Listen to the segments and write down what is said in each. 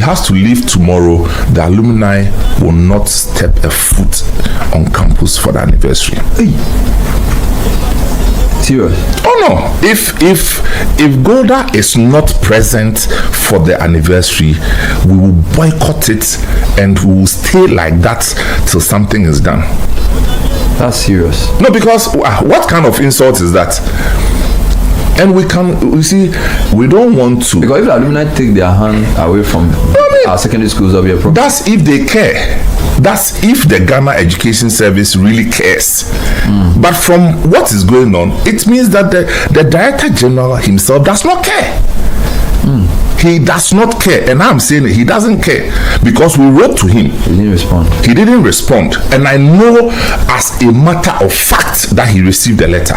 has to leave tomorrow, the alumni will not step a foot on campus for the anniversary. Serious? Oh no! If Golda is not present for the anniversary, we will boycott it and we will stay like that till something is done. That's serious. No, because what kind of insult is that? And we don't want to. Because if the alumni take their hand away from our secondary schools, that'll be a problem. That's if they care. That's if the Ghana Education Service really cares. But from what is going on, it means that the Director General himself does not care. He does not care, and I'm saying he doesn't care because we wrote to him. He didn't respond, and I know as a matter of fact that he received the letter.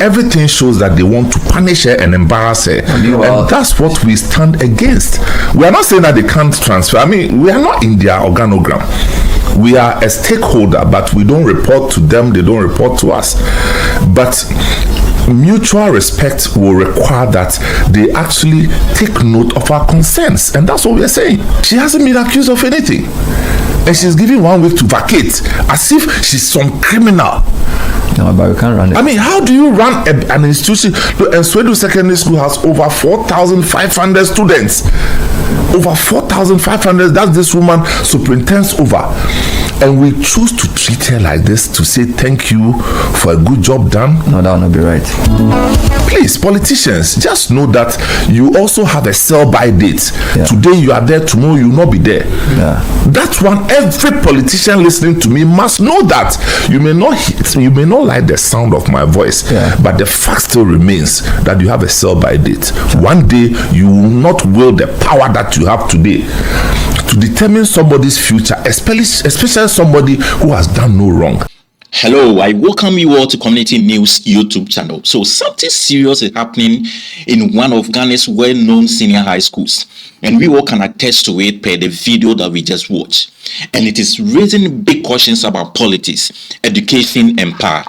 Everything shows that they want to punish her and embarrass her, and that's what we stand against. We are not saying that they can't transfer. I mean, we are not in their organogram. We are a stakeholder, but we don't report to them, they don't report to us. But mutual respect will require that they actually take note of our concerns, and that's what we are saying. She hasn't been accused of anything, and she's given 1 week to vacate as if she's some criminal. No, but we can't run it. I mean, how do you run an institution? And Swedru Secondary School has over 4,500 students. Over 4,500, that's this woman superintends over. And we choose to treat her like this, to say thank you for a good job done. No, that will not be right. Please, politicians, just know that you also have a sell-by date. Yeah. Today you are there, tomorrow you will not be there. Yeah. That one, every politician listening to me must know that. You may not like the sound of my voice, but the fact still remains that you have a sell-by date. One day you will not wield the power that you have today to determine somebody's future, especially somebody who has done no wrong. Hello, I welcome you all to Community News YouTube channel. So something serious is happening in one of Ghana's well-known senior high schools, and we all can attest to it per the video that we just watched. And it is raising big questions about politics, education, and power.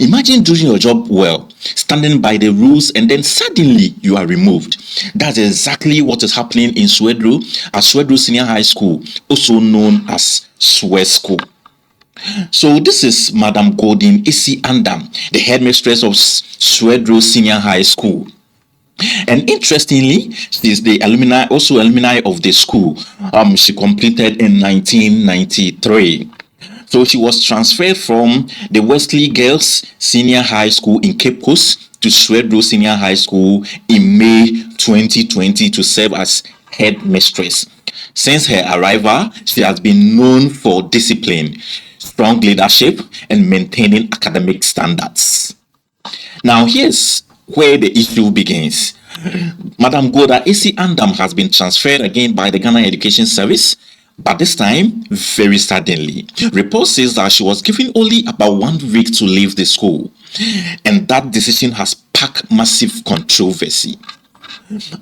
Imagine doing your job well, standing by the rules, and then suddenly you are removed. That's exactly what is happening in Swedru, at Swedru Senior High School, also known as Swesco. So this is Madam Golden Isi Andam, the headmistress of Swedru Senior High School. And interestingly, she is the alumni of the school. She completed in 1993. So she was transferred from the Wesley Girls Senior High School in Cape Coast to Swedru Senior High School in May 2020 to serve as headmistress. Since her arrival, she has been known for discipline, strong leadership, and maintaining academic standards. Now, here's where the issue begins. Madam Golda Isi Andam has been transferred again by the Ghana Education Service, but this time very suddenly. Report says that she was given only about 1 week to leave the school, and that decision has sparked massive controversy.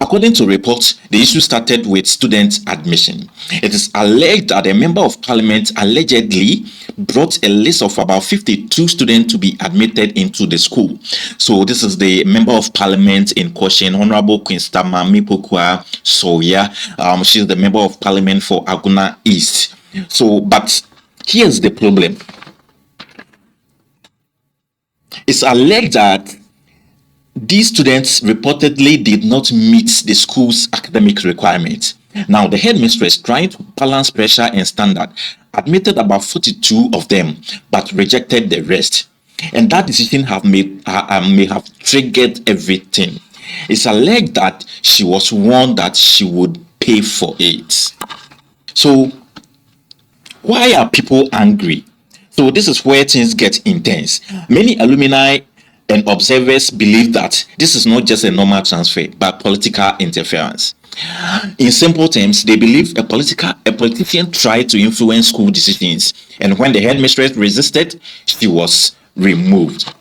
According to reports, the issue started with student admission. It is alleged that a member of parliament allegedly brought a list of about 52 students to be admitted into the school. So this is the member of parliament in question, Honorable Queen Stamami Pokua Soya. She's the member of parliament for Aguna East. So, but here's the problem. It's alleged that these students reportedly did not meet the school's academic requirements. Now, the headmistress, trying to balance pressure and standard, admitted about 42 of them, but rejected the rest. And that decision may have triggered everything. It's alleged that she was warned that she would pay for it. So, why are people angry? So, this is where things get intense. Many alumni and observers believe that this is not just a normal transfer, but political interference. In simple terms, they believe a politician tried to influence school decisions, and when the headmistress resisted, she was removed.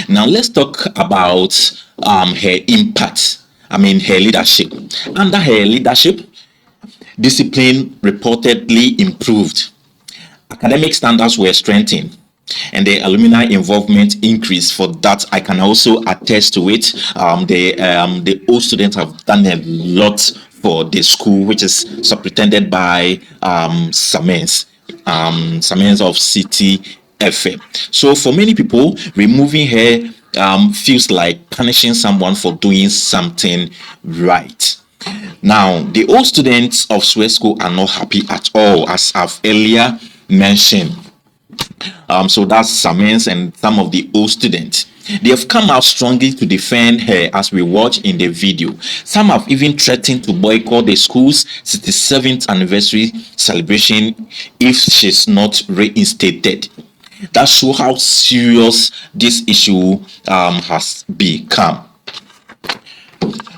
Now let's talk about her impact. Her leadership. Under her leadership, discipline reportedly improved. Academic standards were strengthened, and the alumni involvement increased. For that, I can also attest to it. The old students have done a lot for the school, which is superintended by Samens of City FM. So for many people, removing her feels like punishing someone for doing something right. Now, the old students of Swesco are not happy at all, as I've earlier mentioned. So that's Samens and some of the old students. They have come out strongly to defend her, as we watch in the video. Some have even threatened to boycott the school's 67th anniversary celebration if she's not reinstated. That shows how serious this issue has become.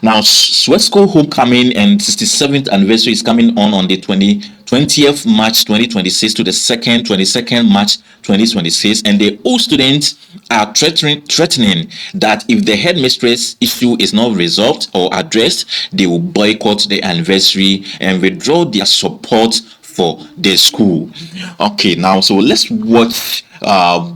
Now, Swesco homecoming and 67th anniversary is coming on the 20th March 2026 to the 22nd March 2026, and the old students are threatening that if the headmistress issue is not resolved or addressed, they will boycott the anniversary and withdraw their support for the school. Okay, now so let's watch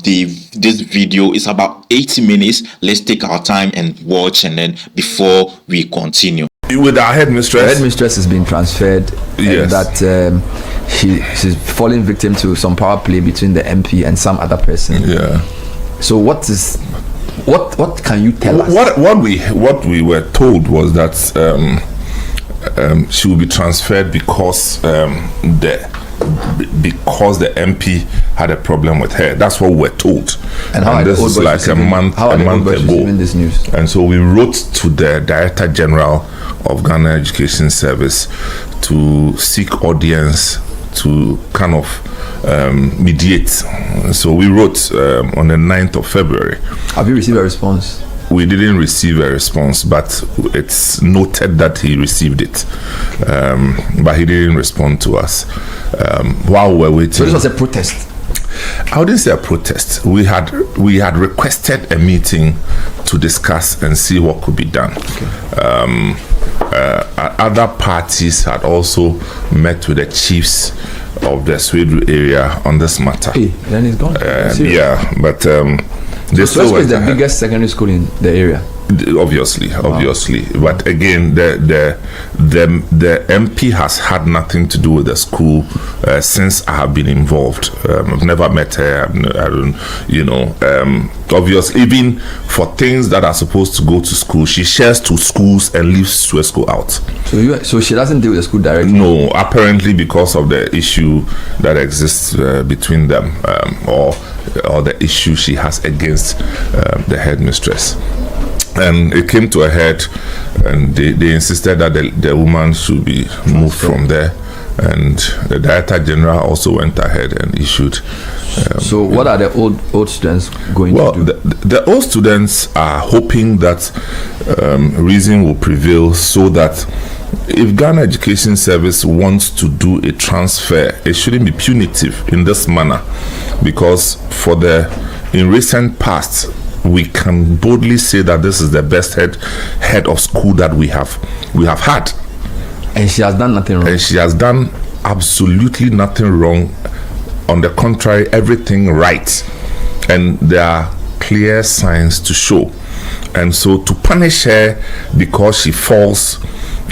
this video. Is about 80 minutes. Let's take our time and watch, and then before we continue. With our headmistress, The headmistress has been transferred. Yes. And that she's fallen victim to some power play between the MP and some other person. yeah. So what can you tell us? What we were told was that she will be transferred because the MP had a problem with her. That's what we were told. And how this is like a month ago. This news? And so we wrote to the Director General of Ghana Education Service to seek audience to kind of mediate. So we wrote on the 9th of February. Have you received a response? We didn't receive a response, but it's noted that he received it. But he didn't respond to us while we were waiting. So this was a protest? I wouldn't say a protest. We had requested a meeting to discuss and see what could be done. Okay. Other parties had also met with the chiefs of the Swedru area on this matter. Hey, then it's gone. Yeah, but Swesco is the biggest secondary school in the area. Obviously. But again, the MP has had nothing to do with the school since I have been involved. I've never met her. I don't, obviously, even for things that are supposed to go to school, she shares to schools and leaves Swesco out. So she doesn't deal with the school directly? No, apparently because of the issue that exists between them, or the issue she has against the headmistress. And it came to a head, and they insisted that the woman should be moved from there. And the Director General also went ahead and issued. So what are the old students going to do? The old students are hoping that reason will prevail, so that if Ghana Education Service wants to do a transfer, it shouldn't be punitive in this manner, because in recent past, we can boldly say that this is the best head of school that we have had. And she has done nothing wrong. And she has done absolutely nothing wrong. On the contrary, everything right. And there are clear signs to show. And so to punish her because she falls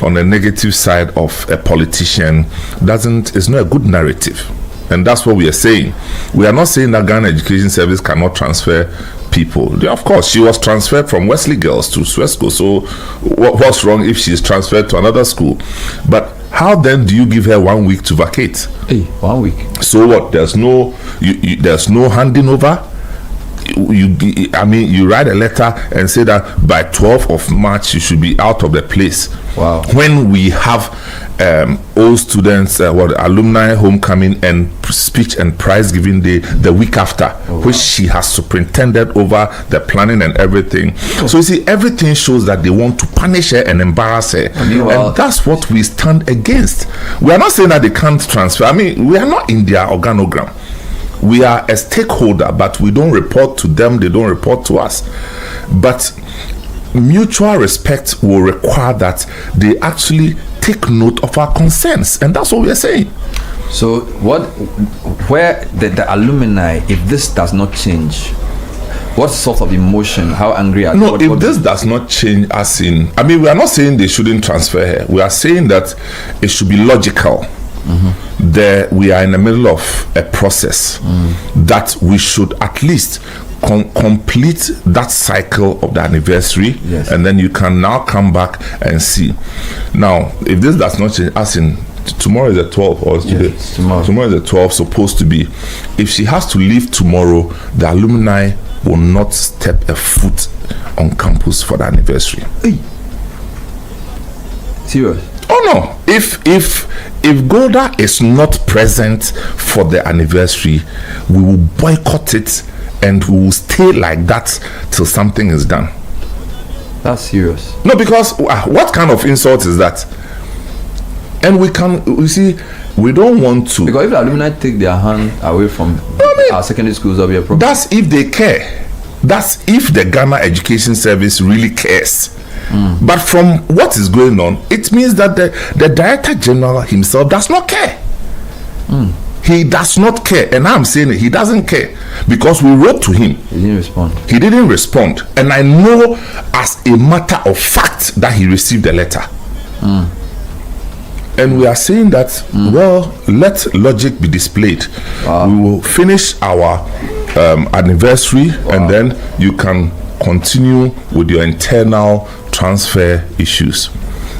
on the negative side of a politician is not a good narrative. And that's what we are saying. We are not saying that Ghana Education Service cannot transfer people. Of course, she was transferred from Wesley Girls to Swesco. So what's wrong if she's transferred to another school? But how then do you give her 1 week to vacate? Hey, 1 week. So what? There's no handing over. You write a letter and say that by 12th of March you should be out of the place. Wow. When we have old students, alumni homecoming and speech and prize giving day the week after, which she has superintended over the planning and everything. So you see, everything shows that they want to punish her and embarrass her, and that's what we stand against. We are not saying that they can't transfer. We are not in their organogram. We are a stakeholder, but we don't report to them, they don't report to us. But mutual respect will require that they actually take note of our concerns, and that's what we are saying. So where the alumni, if this does not change, What sort of emotion? How angry are No, you? if this does not change us in, I mean, we are not saying they shouldn't transfer her. We are saying that it should be logical. There, we are in the middle of a process that we should at least complete that cycle of the anniversary, Yes. and then you can now come back and see. Now, if this does not change us in, tomorrow is the 12th, or today? Yes, tomorrow. Tomorrow is the 12th, supposed to be. If she has to leave tomorrow, the alumni will not step a foot on campus for the anniversary. Hey. Serious? Oh no! If Golda is not present for the anniversary, we will boycott it and we will stay like that till something is done. That's serious. No, because what kind of insult is that? And we see, we don't want to. Because if the alumni take their hand away from our secondary schools, that'll be a problem. That's if they care. That's if the Ghana Education Service really cares. But from what is going on, it means that the Director General himself does not care. He does not care. And I'm saying he doesn't care because we wrote to him. He didn't respond. He didn't respond. And I know as a matter of fact that he received the letter. And we are saying that, well, let logic be displayed. Wow. We will finish our anniversary, and then you can continue with your internal transfer issues.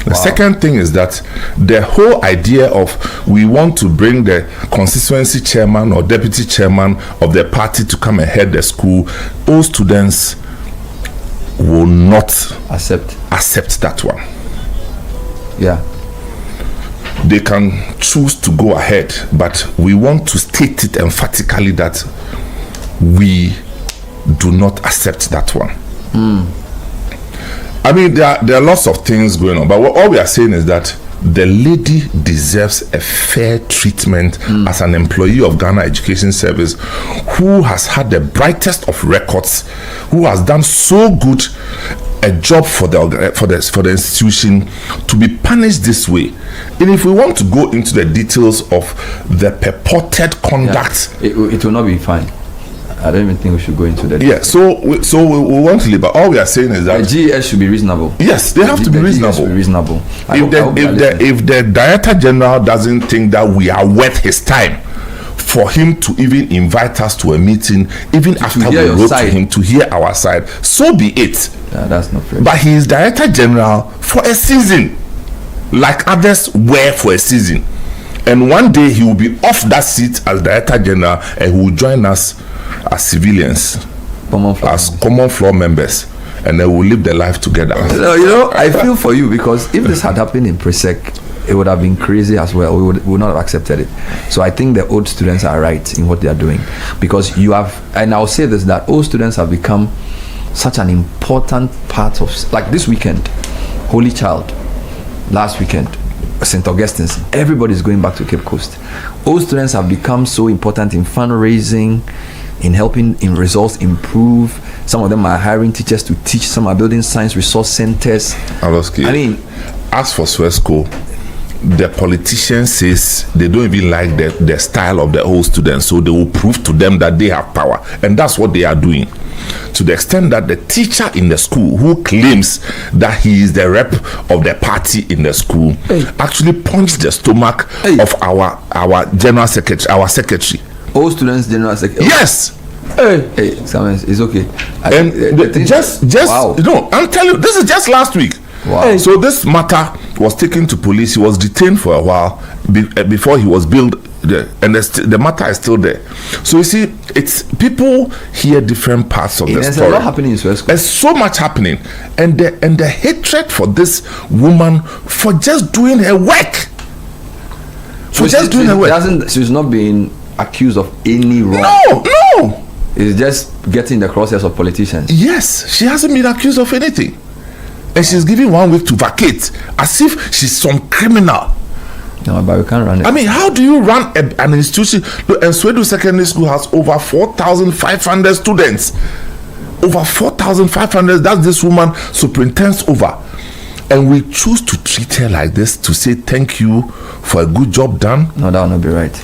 The second thing is that the whole idea of we want to bring the constituency chairman or deputy chairman of the party to come and head the school, all students will not accept that one. Yeah. They can choose to go ahead, but we want to state it emphatically that we do not accept that one. I mean, there are lots of things going on, but all we are saying is that the lady deserves a fair treatment as an employee of Ghana Education Service, who has had the brightest of records, who has done so good a job for the institution, to be punished this way. And if we want to go into the details of the purported conduct, it will not be fine. I don't even think we should go into that. Yeah, so we want to leave, but all we are saying is that the GS should be reasonable. Yes, they have to be reasonable. If the Director General doesn't think that we are worth his time for him to even invite us to a meeting, even after we wrote to him to hear our side, so be it. Yeah, that's not fair. But he is Director General for a season, like others were for a season. And one day he will be off that seat as Director General, and he will join us as civilians, common floor members, and then we'll live their life together. I feel for you, because if this had happened in Presec, it would have been crazy as well. We would not have accepted it. So I think the old students are right in what they are doing, because you have, and I'll say this, that old students have become such an important part of, like this weekend, Holy Child, last weekend, St. Augustine's, everybody's going back to Cape Coast. Old students have become so important in fundraising, in helping in results improve. Some of them are hiring teachers to teach, some are building science resource centers. I mean, as for Swesco, the politician says they don't even like the style of the old students, so they will prove to them that they have power, and that's what they are doing, to the extent that the teacher in the school who claims that he is the rep of the party in the school actually punched the stomach of our general secretary, our secretary. All students general secretary. Yes. It's okay. And just wow. I'm telling you, this is just last week. Wow. So this matter was taken to police. He was detained for a while before he was billed there, and the matter is still there. So you see, it's people hear different parts of the story. There's a lot happening in Swesco. There's so much happening, and the hatred for this woman for just doing her work. She's not being accused of any wrong. No. It's just getting the crosshairs of politicians. Yes, she hasn't been accused of anything, and she's given 1 week to vacate as if she's some criminal. No, but we can't run it. I mean, how do you run an institution? Look, and Swedru Secondary School has over 4,500 students. Over 4,500. That's this woman superintends over. And we choose to treat her like this, to say thank you for a good job done. No, that will not be right.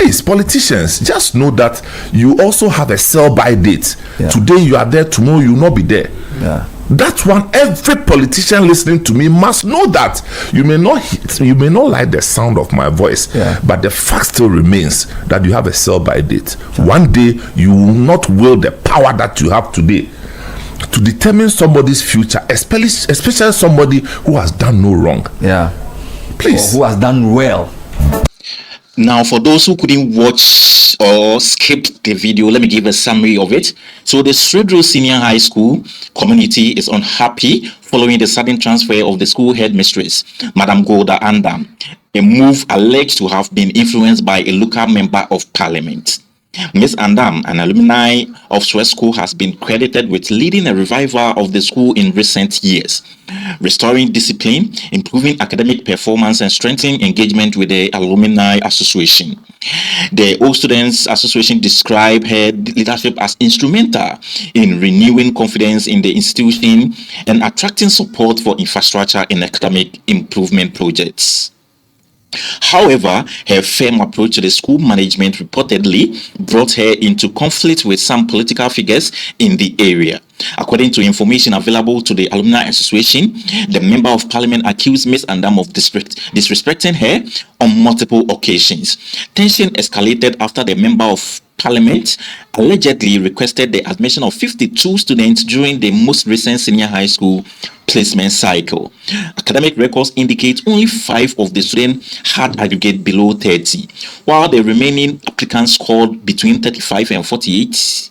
Please, politicians, just know that you also have a sell-by date. Yeah. Today you are there, tomorrow you will not be there. Yeah. That one, every politician listening to me must know that. You may not like the sound of my voice, but the fact still remains that you have a sell-by date. One day you will not wield the power that you have today to determine somebody's future, especially somebody who has done no wrong. Yeah. Please. Or who has done well. Now, for those who couldn't watch or skipped the video, let me give a summary of it. So the Swedru Senior High School community is unhappy following the sudden transfer of the school headmistress, Madam Golda Andam, a move alleged to have been influenced by a local member of parliament. Ms. Andam, an alumni of Swesco, has been credited with leading a revival of the school in recent years, restoring discipline, improving academic performance, and strengthening engagement with the Alumni Association. The Old Students Association described her leadership as instrumental in renewing confidence in the institution and attracting support for infrastructure and academic improvement projects. However, her firm approach to the school management reportedly brought her into conflict with some political figures in the area. According to information available to the Alumni Association, the Member of Parliament accused Ms. Andam of disrespecting her on multiple occasions. Tension escalated after the Member of Parliament allegedly requested the admission of 52 students during the most recent senior high school placement cycle. Academic records indicate only 5 of the students had aggregate below 30, while the remaining applicants scored between 35 and 48,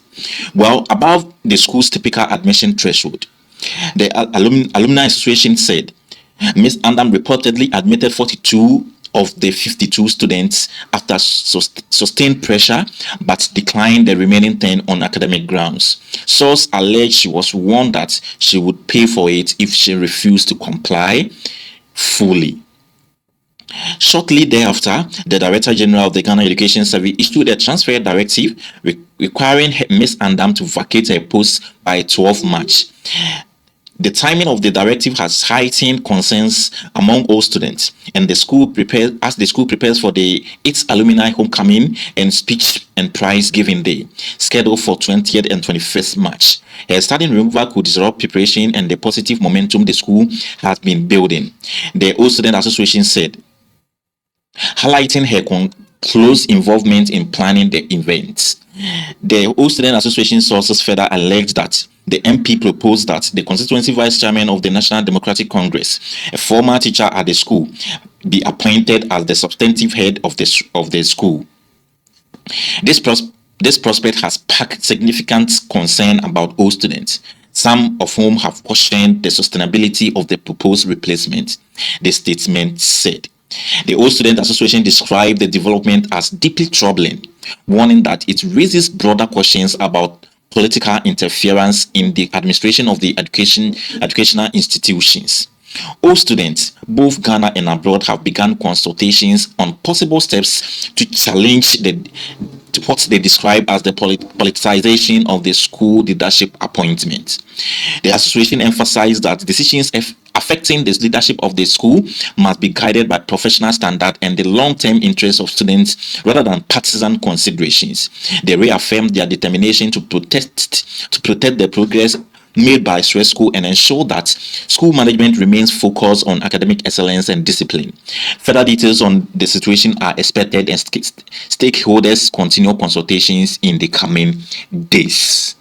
well above the school's typical admission threshold. The Alumni Association said Ms. Andam reportedly admitted 42 of the 52 students after sustained pressure, but declined the remaining 10 on academic grounds. Sources allege she was warned that she would pay for it if she refused to comply fully. Shortly thereafter, the Director General of the Ghana Education Service issued a transfer directive requiring Ms. Andam to vacate her post by 12 March. The timing of the directive has heightened concerns among all students, and the school prepares for the 8th alumni homecoming and speech and prize giving day, scheduled for 20th and 21st March. Her sudden removal could disrupt preparation and the positive momentum the school has been building, the Old Student Association said, highlighting her close involvement in planning the events. The Old Student Association sources further alleged that the MP proposed that the constituency vice chairman of the National Democratic Congress, a former teacher at the school, be appointed as the substantive head of the school. This prospect has sparked significant concern about all students, some of whom have questioned the sustainability of the proposed replacement, the statement said. The Old Student Association described the development as deeply troubling, warning that it raises broader questions about political interference in the administration of the educational institutions. All students, both Ghana and abroad, have begun consultations on possible steps to challenge what they describe as the politicization of the school leadership appointment. The association emphasized that decisions affecting the leadership of the school must be guided by professional standard and the long-term interests of students rather than partisan considerations. They reaffirmed their determination to protect the progress made by Swesco and ensure that school management remains focused on academic excellence and discipline. Further details on the situation are expected and stakeholders continue consultations in the coming days.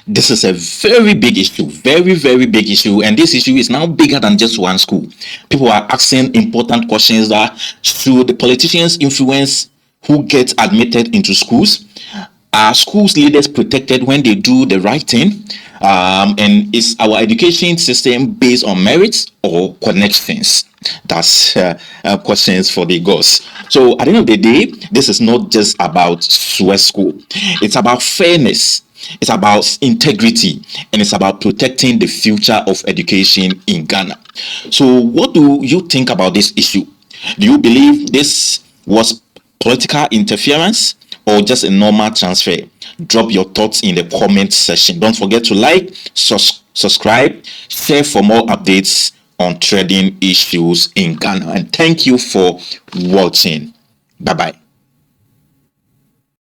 This is a very big issue, very, very big issue, and this issue is now bigger than just one school. People are asking important questions that should the politicians influence who get admitted into schools? Are schools leaders protected when they do the right thing? And is our education system based on merits or connections? That's questions for the gods. So at the end of the day, this is not just about Swesco. It's about fairness. It's about integrity, and it's about protecting the future of education in Ghana. So what do you think about this issue? Do you believe this was political interference or just a normal transfer? Drop your thoughts in the comment section. Don't forget to like, subscribe, share for more updates on trading issues in Ghana. And thank you for watching. Bye-bye.